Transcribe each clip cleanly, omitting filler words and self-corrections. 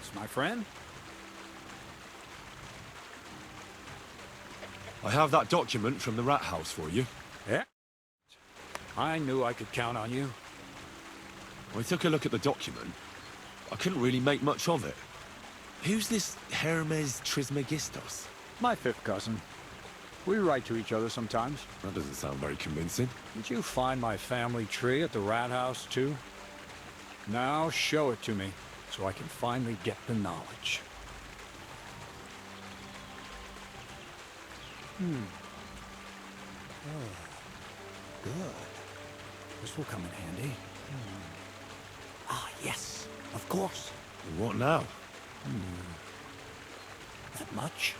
Deliverance, my friend. I have that document from the rat house for you. Yeah. I knew I could count on you. I took a look at the document. I couldn't really make much of it. Who's this Hermes Trismegistos? My fifth cousin. We write to each other sometimes. That doesn't sound very convincing. Did you find my family tree at the rat house, too? Now show it to me, so I can finally get the knowledge. Oh, good. This will come in handy. Ah, yes, of course. What now? That much?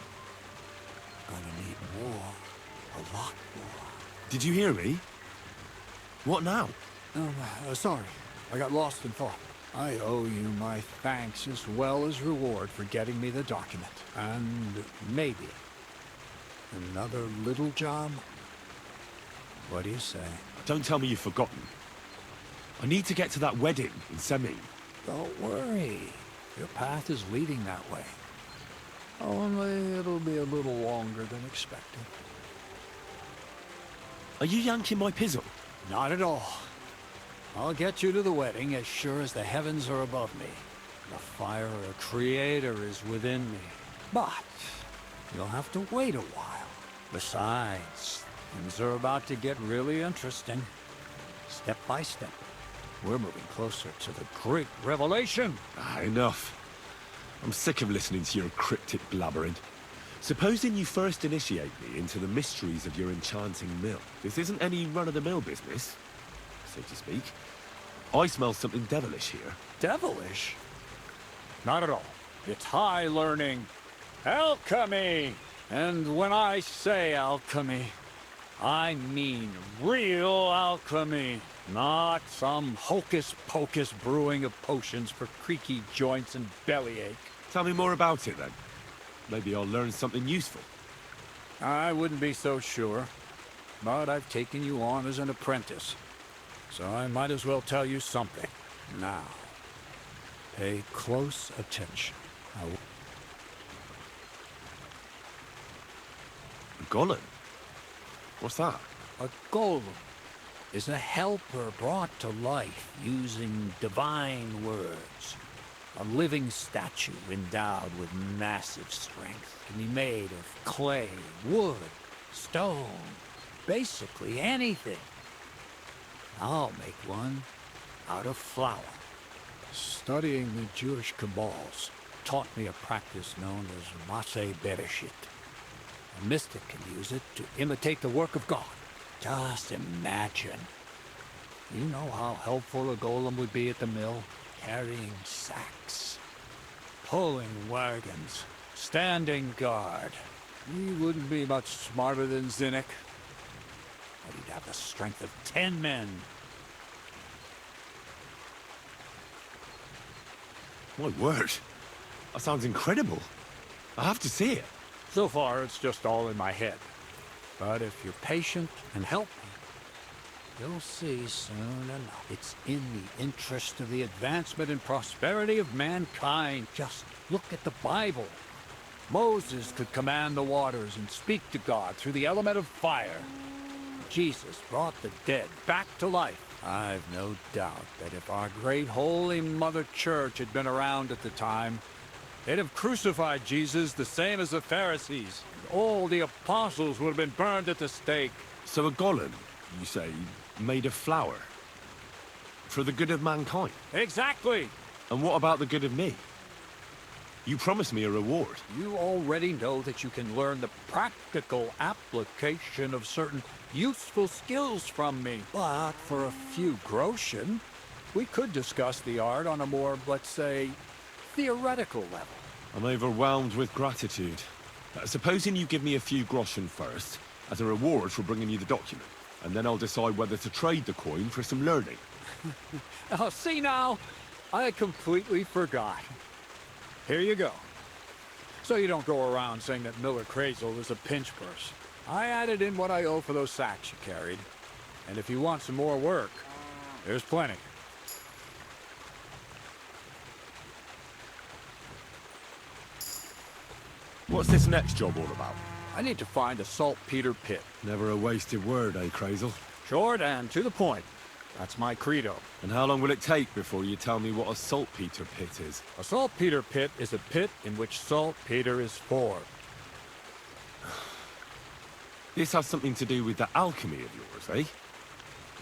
Gonna need more. A lot more. Did you hear me? What now? Sorry. I got lost in thought. I owe you my thanks as well as reward for getting me the document. And maybe another little job? What do you say? Don't tell me you've forgotten. I need to get to that wedding in Semi. Don't worry. Your path is leading that way. Only it'll be a little longer than expected. Are you yanking my pizzle? Not at all. I'll get you to the wedding as sure as the heavens are above me. The fire of the Creator is within me. But you'll have to wait a while. Besides, things are about to get really interesting. Step by step, we're moving closer to the great revelation. Enough. I'm sick of listening to your cryptic blabbering. Supposing you first initiate me into the mysteries of your enchanting mill. This isn't any run-of-the-mill business, so to speak. I smell something devilish here. Devilish? Not at all. It's high learning. Alchemy! And when I say alchemy, I mean real alchemy. Not some hocus-pocus brewing of potions for creaky joints and bellyache. Tell me more about it, then. Maybe I'll learn something useful. I wouldn't be so sure, but I've taken you on as an apprentice, so I might as well tell you something. Now, pay close attention. A golem? What's that? A golem is a helper brought to life using divine words. A living statue endowed with massive strength can be made of clay, wood, stone, basically anything. I'll make one out of flour. Studying the Jewish Kabbals taught me a practice known as Maseh Bereshit. A mystic can use it to imitate the work of God. Just imagine. You know how helpful a golem would be at the mill? Carrying sacks, pulling wagons, standing guard. He wouldn't be much smarter than Zinnik, but he'd have the strength of 10 men. My word. That sounds incredible. I have to see it. So far, it's just all in my head. But if you're patient and help me, you'll see soon enough. It's in the interest of the advancement and prosperity of mankind. Just look at the Bible. Moses could command the waters and speak to God through the element of fire. Jesus brought the dead back to life. I've no doubt that if our great Holy Mother Church had been around at the time, they'd have crucified Jesus the same as the Pharisees. All the apostles would have been burned at the stake. So a golem, you say, made of flour? For the good of mankind? Exactly! And what about the good of me? You promised me a reward. You already know that you can learn the practical application of certain useful skills from me. But for a few groschen, we could discuss the art on a more, let's say, theoretical level. I'm overwhelmed with gratitude. Supposing you give me a few groschen first, as a reward for bringing you the document, and then I'll decide whether to trade the coin for some learning. Oh, see now? I completely forgot. Here you go. So you don't go around saying that Miller Crazel is a pinch purse. I added in what I owe for those sacks you carried. And if you want some more work, there's plenty. What's this next job all about? I need to find a saltpeter pit. Never a wasted word, eh, Crazel? Short and to the point. That's my credo. And how long will it take before you tell me what a saltpeter pit is? A saltpeter pit is a pit in which saltpeter is formed. This has something to do with the alchemy of yours, eh?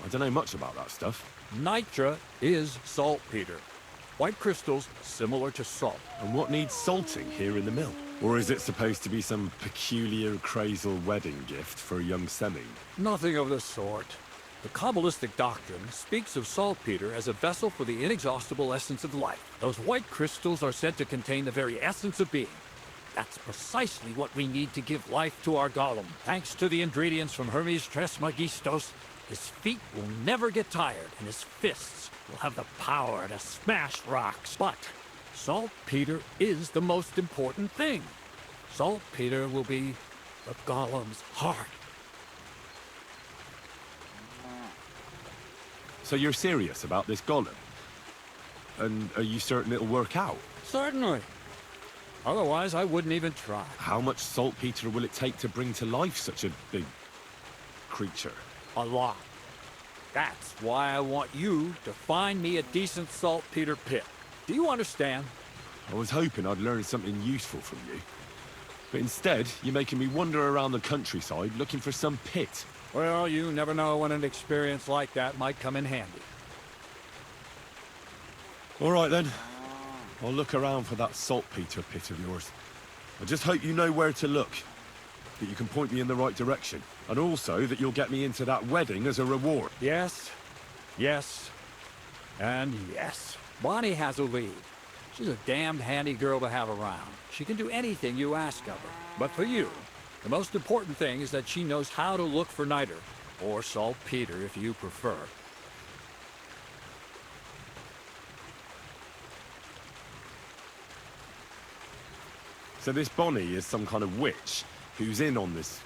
I don't know much about that stuff. Nitra is saltpeter. White crystals similar to salt. And what needs salting here in the mill? Or is it supposed to be some peculiar Crazel wedding gift for a young semi? Nothing of the sort. The Kabbalistic doctrine speaks of saltpeter as a vessel for the inexhaustible essence of life. Those white crystals are said to contain the very essence of being. That's precisely what we need to give life to our golem. Thanks to the ingredients from Hermes Trismegistos, his feet will never get tired, and his fists will have the power to smash rocks. But saltpeter is the most important thing. Saltpeter will be the golem's heart. So you're serious about this golem? And are you certain it'll work out? Certainly. Otherwise, I wouldn't even try. How much saltpeter will it take to bring to life such a big creature? A lot. That's why I want you to find me a decent saltpeter pit. Do you understand? I was hoping I'd learn something useful from you. But instead, you're making me wander around the countryside looking for some pit. Well, you never know when an experience like that might come in handy. All right, then. I'll look around for that saltpeter pit of yours. I just hope you know where to look, that you can point me in the right direction, and also that you'll get me into that wedding as a reward. Yes, yes, and yes. Bonnie has a lead. She's a damned handy girl to have around. She can do anything you ask of her. But for you, the most important thing is that she knows how to look for niter, or saltpeter if you prefer. So this Bonnie is some kind of witch who's in on this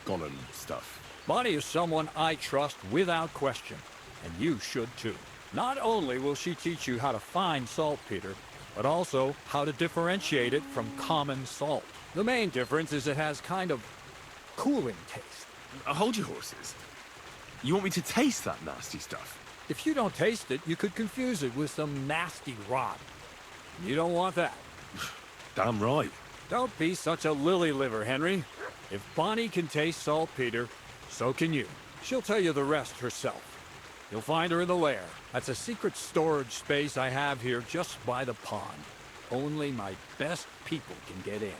golem stuff. Bonnie is someone I trust without question, and you should too. Not only will she teach you how to find saltpeter, but also how to differentiate it from common salt. The main difference is it has kind of cooling taste. Hold your horses. You want me to taste that nasty stuff? If you don't taste it, you could confuse it with some nasty rot. You don't want that. Damn right. Don't be such a lily liver, Henry. If Bonnie can taste saltpeter, so can you. She'll tell you the rest herself. You'll find her in the lair. That's a secret storage space I have here just by the pond. Only my best people can get in.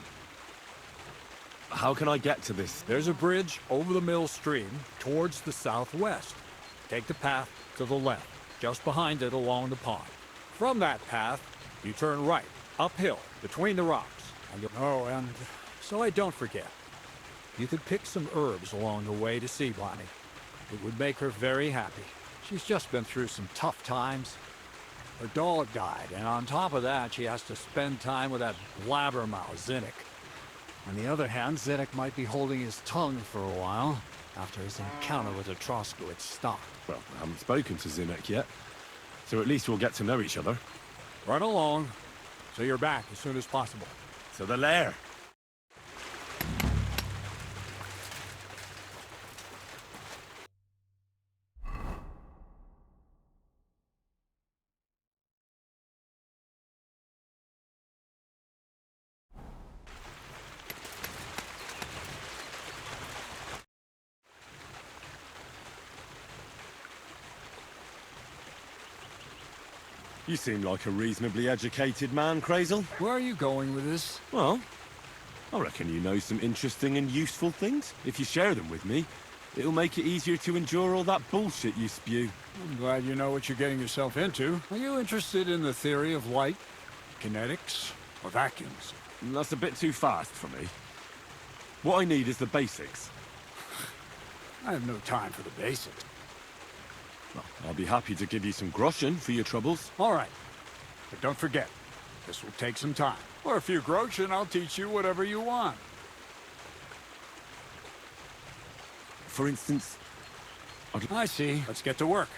How can I get to this? There's a bridge over the mill stream towards the southwest. Take the path to the left, just behind it along the pond. From that path, you turn right, uphill, between the rocks. And so I don't forget, you could pick some herbs along the way to see Bonnie. It would make her very happy. She's just been through some tough times. Her dog died, and on top of that, she has to spend time with that blabbermouth, Zinnik. On the other hand, Zinnik might be holding his tongue for a while after his encounter with the Troskowitz stock. Well, I haven't spoken to Zinnik yet, so at least we'll get to know each other. Run along, so you're back as soon as possible. To the lair. You seem like a reasonably educated man, Crazel. Where are you going with this? Well, I reckon you know some interesting and useful things. If you share them with me, it'll make it easier to endure all that bullshit you spew. I'm glad you know what you're getting yourself into. Are you interested in the theory of light, kinetics, or vacuums? That's a bit too fast for me. What I need is the basics. I have no time for the basics. Well, I'll be happy to give you some groschen for your troubles. All right, but don't forget, this will take some time. For a few groschen, I'll teach you whatever you want. For instance, I see. Let's get to work.